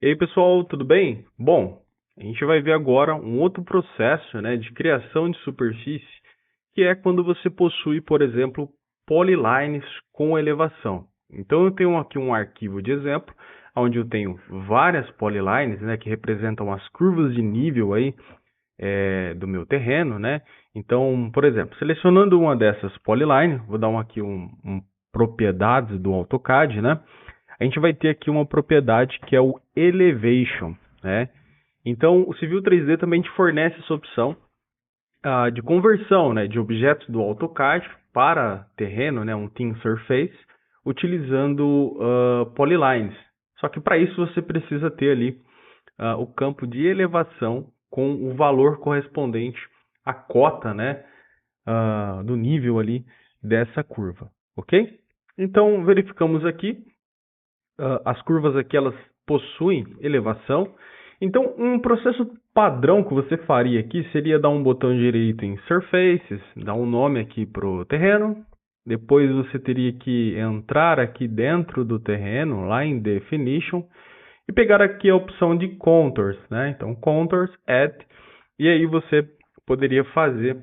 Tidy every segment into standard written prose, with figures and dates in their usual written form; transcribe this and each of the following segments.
E aí, pessoal, tudo bem? Bom, a gente vai ver agora um outro processo, né, de criação de superfície, que é quando você possui, por exemplo, polylines com elevação. Então, eu tenho aqui um arquivo de exemplo, onde eu tenho várias polylines, né, que representam as curvas de nível aí, do meu terreno, né? Então, por exemplo, selecionando uma dessas polylines, vou dar aqui um propriedades do AutoCAD, né? A gente vai ter aqui uma propriedade que é o Elevation, né? Então, o Civil 3D também te fornece essa opção de conversão, né, de objetos do AutoCAD para terreno, né, um Thin Surface, utilizando polylines. Só que para isso você precisa ter ali o campo de elevação com o valor correspondente à cota, né, do nível ali dessa curva, ok? Então, verificamos aqui as curvas aqui elas possuem elevação. Então, um processo padrão que você faria aqui seria dar um botão direito em Surfaces, dar um nome aqui para o terreno. Depois você teria que entrar aqui dentro do terreno, lá em Definition, e pegar aqui a opção de Contours, né? Então, Contours, Add, e aí você poderia fazer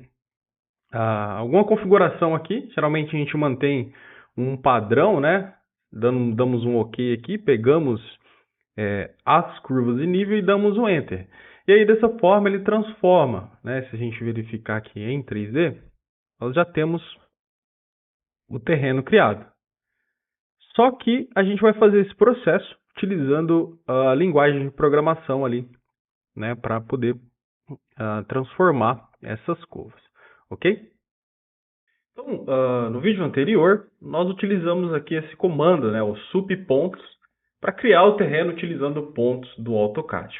alguma configuração aqui. Geralmente a gente mantém um padrão, né? Damos um OK aqui, pegamos as curvas de nível e damos um Enter. E aí dessa forma ele transforma, né? Se a gente verificar aqui em 3D, nós já temos o terreno criado. Só que a gente vai fazer esse processo utilizando a linguagem de programação ali, né? Para poder transformar essas curvas, ok? Então, no vídeo anterior, nós utilizamos aqui esse comando, né, o subpontos, para criar o terreno utilizando pontos do AutoCAD.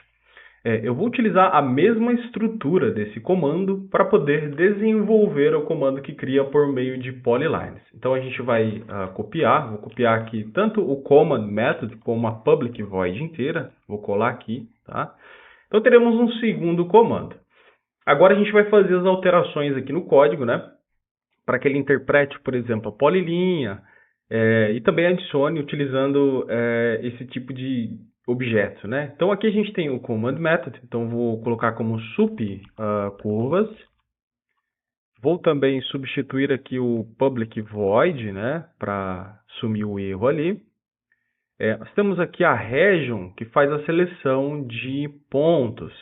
Eu vou utilizar a mesma estrutura desse comando para poder desenvolver o comando que cria por meio de polylines. Então, a gente vai vou copiar aqui tanto o command method como a public void inteira, vou colar aqui, tá? Então, teremos um segundo comando. Agora, a gente vai fazer as alterações aqui no código, né? Para que ele interprete, por exemplo, a polilinha e também adicione utilizando esse tipo de objeto, né? Então aqui a gente tem o command method, então vou colocar como sup curvas. Vou também substituir aqui o public void, né, para sumir o erro ali. Nós temos aqui a region, que faz a seleção de pontos.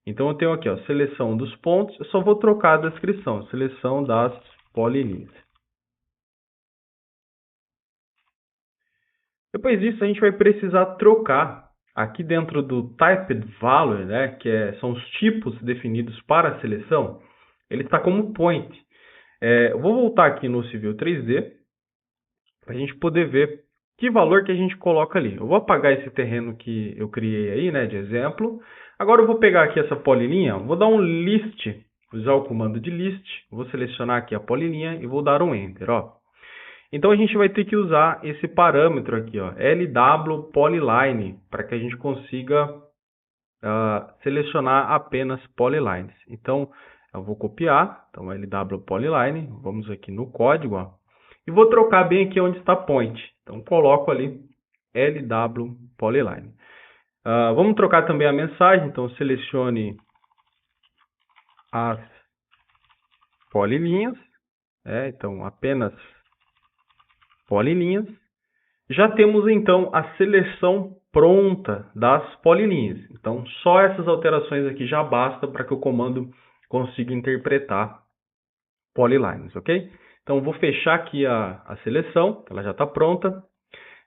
Então eu tenho aqui, ó, seleção dos pontos, eu só vou trocar a descrição, seleção das polilinhas. Depois disso, a gente vai precisar trocar aqui dentro do typed value, né, são os tipos definidos para a seleção, ele está como point. Eu vou voltar aqui no Civil 3D para a gente poder ver que valor que a gente coloca ali. Eu vou apagar esse terreno que eu criei aí, né, de exemplo. Agora eu vou pegar aqui essa polilinha, vou dar um list, usar o comando de list, vou selecionar aqui a polilinha e vou dar um enter, ó. Então a gente vai ter que usar esse parâmetro aqui, ó, LW polyline, para que a gente consiga selecionar apenas polylines. Então eu vou copiar, então LW polyline, vamos aqui no código, ó, e vou trocar bem aqui onde está point. Então coloco ali LW polyline. Vamos trocar também a mensagem, então selecione as polilinhas, então apenas polilinhas. Já temos então a seleção pronta das polilinhas. Então só essas alterações aqui já basta para que o comando consiga interpretar polylines, ok? Então vou fechar aqui a seleção, ela já está pronta.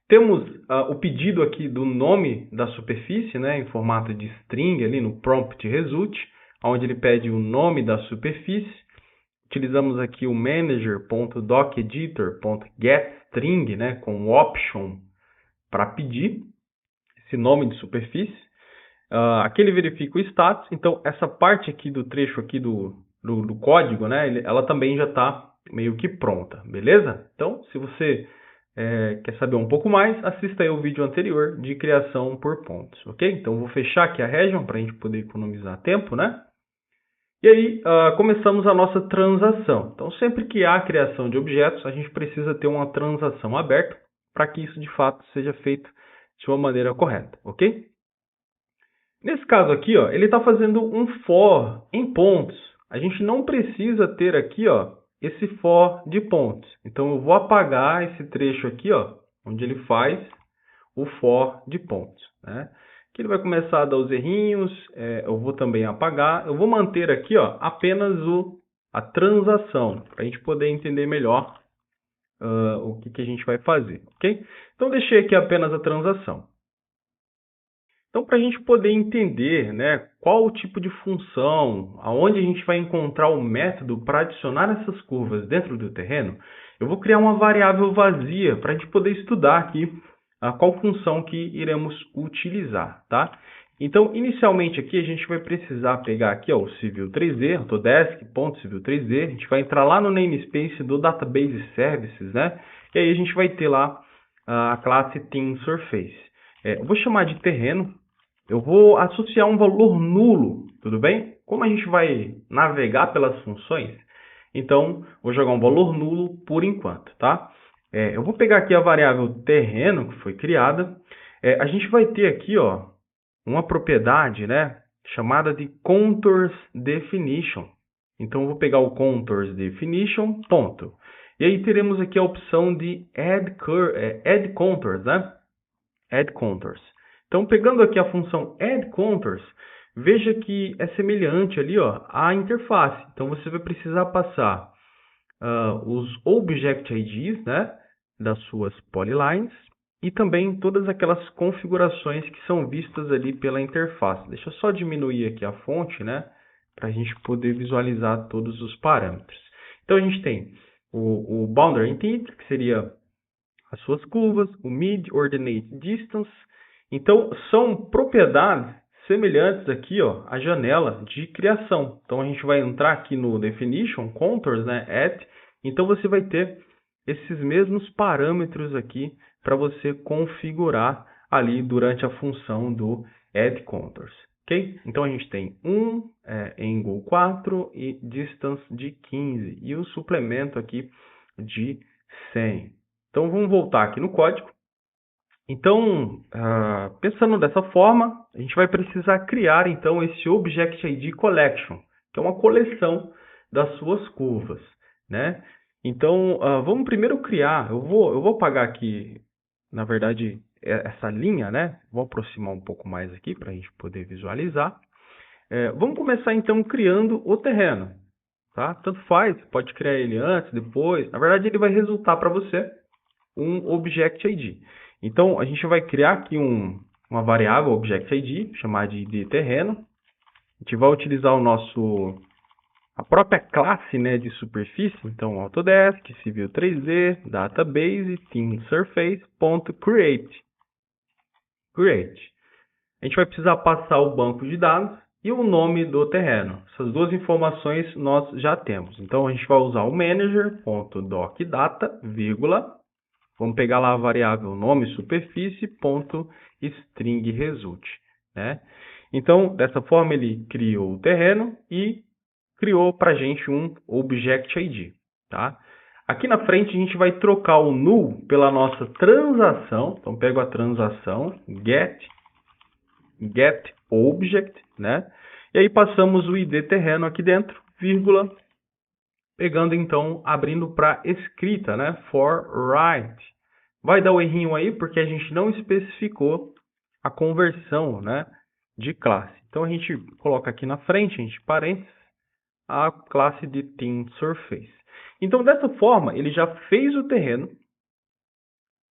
Temos o pedido aqui do nome da superfície, né, em formato de string ali no prompt result, onde ele pede o nome da superfície. Utilizamos aqui o manager.docEditor.getString, né, com option para pedir esse nome de superfície. Aqui ele verifica o status, então essa parte aqui do trecho aqui do código, né, ela também já está meio que pronta, beleza? Então, se você quer saber um pouco mais, assista aí o vídeo anterior de criação por pontos, ok? Então, vou fechar aqui a region para a gente poder economizar tempo, né? E aí, começamos a nossa transação. Então, sempre que há criação de objetos, a gente precisa ter uma transação aberta para que isso, de fato, seja feito de uma maneira correta, ok? Nesse caso aqui, ó, ele está fazendo um for em pontos. A gente não precisa ter aqui, ó, esse for de pontos. Então, eu vou apagar esse trecho aqui, ó, onde ele faz o for de pontos, né? Que ele vai começar a dar os errinhos, eu vou também apagar. Eu vou manter aqui, ó, apenas a transação, para a gente poder entender melhor o que a gente vai fazer, ok? Então, deixei aqui apenas a transação. Então, para a gente poder entender, né, qual o tipo de função, aonde a gente vai encontrar o método para adicionar essas curvas dentro do terreno, eu vou criar uma variável vazia para a gente poder estudar aqui qual função que iremos utilizar, tá? Então, inicialmente aqui a gente vai precisar pegar aqui, ó, o Civil 3D, Autodesk.Civil 3D, a gente vai entrar lá no namespace do Database Services, né? E aí a gente vai ter lá a classe TeamSurface. Eu vou chamar de terreno. Eu vou associar um valor nulo, tudo bem? Como a gente vai navegar pelas funções, então vou jogar um valor nulo por enquanto, tá? Eu vou pegar aqui a variável terreno que foi criada. A gente vai ter aqui, ó, uma propriedade, né, chamada de Contours Definition. Então eu vou pegar o Contours Definition, ponto. E aí teremos aqui a opção de Add Contours, né? Add Contours. Então, pegando aqui a função Add Contours, veja que é semelhante ali, ó, à interface. Então, você vai precisar passar os Object IDs, né, das suas polylines e também todas aquelas configurações que são vistas ali pela interface. Deixa eu só diminuir aqui a fonte, né, para a gente poder visualizar todos os parâmetros. Então, a gente tem o Boundary Entity, que seria as suas curvas, o Mid Ordinate Distance. Então, são propriedades semelhantes aqui, ó, à janela de criação. Então, a gente vai entrar aqui no Definition, Contours, né, Add. Então, você vai ter esses mesmos parâmetros aqui para você configurar ali durante a função do Add Contours. Ok? Então, a gente tem Angle 4 e Distance de 15 e o suplemento aqui de 100. Então, vamos voltar aqui no código. Então, pensando dessa forma, a gente vai precisar criar, então, esse Object ID Collection, que é uma coleção das suas curvas, né? Então, vamos primeiro criar, eu vou apagar aqui, na verdade, essa linha, né? Vou aproximar um pouco mais aqui para a gente poder visualizar. Vamos começar, então, criando o terreno, tá? Tanto faz, pode criar ele antes, depois. Na verdade, ele vai resultar para você um Object ID. Então, a gente vai criar aqui uma variável Object ID, chamar de ID terreno. A gente vai utilizar a própria classe, né, de superfície. Então, Autodesk, Civil 3D, Database, TeamSurface.create. Create. A gente vai precisar passar o banco de dados e o nome do terreno. Essas duas informações nós já temos. Então, a gente vai usar o manager.docdata, vírgula. Vamos pegar lá a variável nome superfície, ponto, string result, né? Então, dessa forma, ele criou o terreno e criou para a gente um Object ID, tá? Aqui na frente, a gente vai trocar o null pela nossa transação. Então, pego a transação, get object, né? E aí, passamos o ID terreno aqui dentro, vírgula, pegando então, abrindo para escrita, né? For write. Vai dar o errinho aí porque a gente não especificou a conversão, né, de classe. Então a gente coloca aqui na frente, entre parênteses, a classe de TeamSurface. Então dessa forma ele já fez o terreno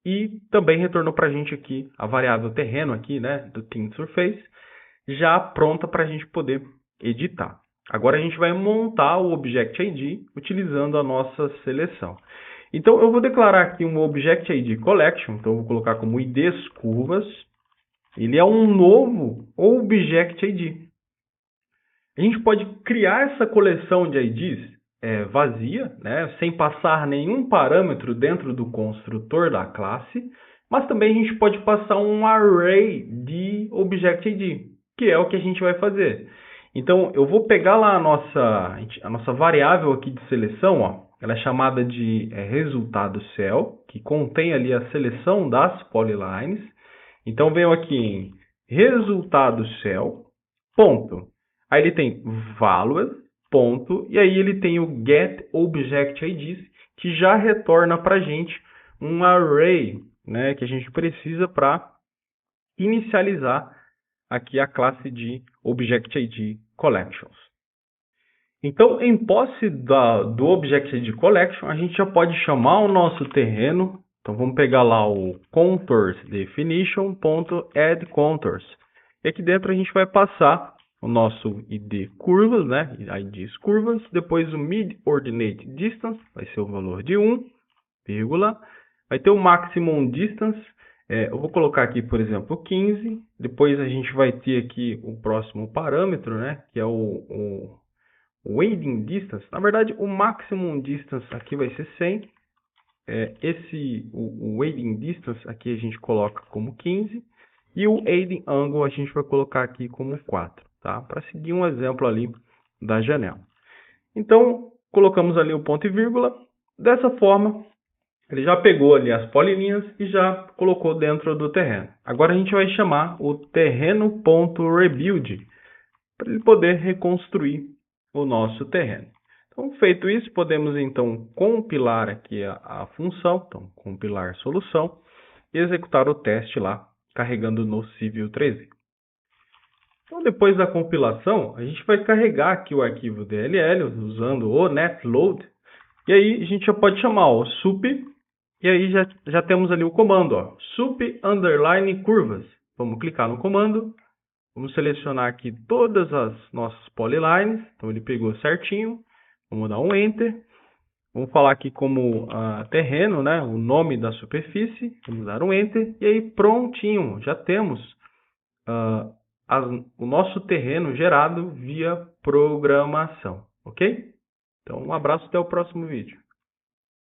e também retornou para a gente aqui a variável terreno aqui, né, do TeamSurface, já pronta para a gente poder editar. Agora a gente vai montar o Object ID utilizando a nossa seleção. Então, eu vou declarar aqui um Object ID Collection. Então, eu vou colocar como IDs curvas. Ele é um novo Object ID. A gente pode criar essa coleção de IDs vazia, né, sem passar nenhum parâmetro dentro do construtor da classe. Mas também a gente pode passar um array de Object ID, que é o que a gente vai fazer. Então, eu vou pegar lá a nossa variável aqui de seleção, ó. Ela é chamada de resultado cell, que contém ali a seleção das polylines. Então, venho aqui em resultado cell, ponto. Aí ele tem values, ponto, e aí ele tem o get object IDs, que já retorna para a gente um array, né, que a gente precisa para inicializar aqui a classe de Object ID Collections. Então, em posse do Object ID Collection, a gente já pode chamar o nosso terreno. Então, vamos pegar lá o contours definition.add contours. E aqui dentro a gente vai passar o nosso ID curvas, né? IDs curvas. Depois o mid ordinate distance, vai ser o valor de 1, vírgula. Vai ter o maximum distance. Eu vou colocar aqui, por exemplo, 15. Depois a gente vai ter aqui o próximo parâmetro, né? Que é o wading distance. Na verdade, o maximum distance aqui vai ser 100. O wading distance aqui a gente coloca como 15. E o aiding angle a gente vai colocar aqui como 4, tá? Para seguir um exemplo ali da janela. Então, colocamos ali o ponto e vírgula. Dessa forma, ele já pegou ali as polilinhas e já colocou dentro do terreno. Agora a gente vai chamar o terreno.rebuild para ele poder reconstruir o nosso terreno. Então, feito isso, podemos então compilar aqui a função, então compilar solução e executar o teste lá, carregando no Civil 3D. Então, depois da compilação, a gente vai carregar aqui o arquivo DLL usando o netload, e aí a gente já pode chamar o sup, e aí já temos ali o comando, ó, sup underline curvas. Vamos clicar no comando. Vamos selecionar aqui todas as nossas polylines. Então, ele pegou certinho. Vamos dar um Enter. Vamos falar aqui como terreno, né? O nome da superfície. Vamos dar um Enter. E aí, prontinho. Já temos o nosso terreno gerado via programação. Ok? Então, um abraço até o próximo vídeo.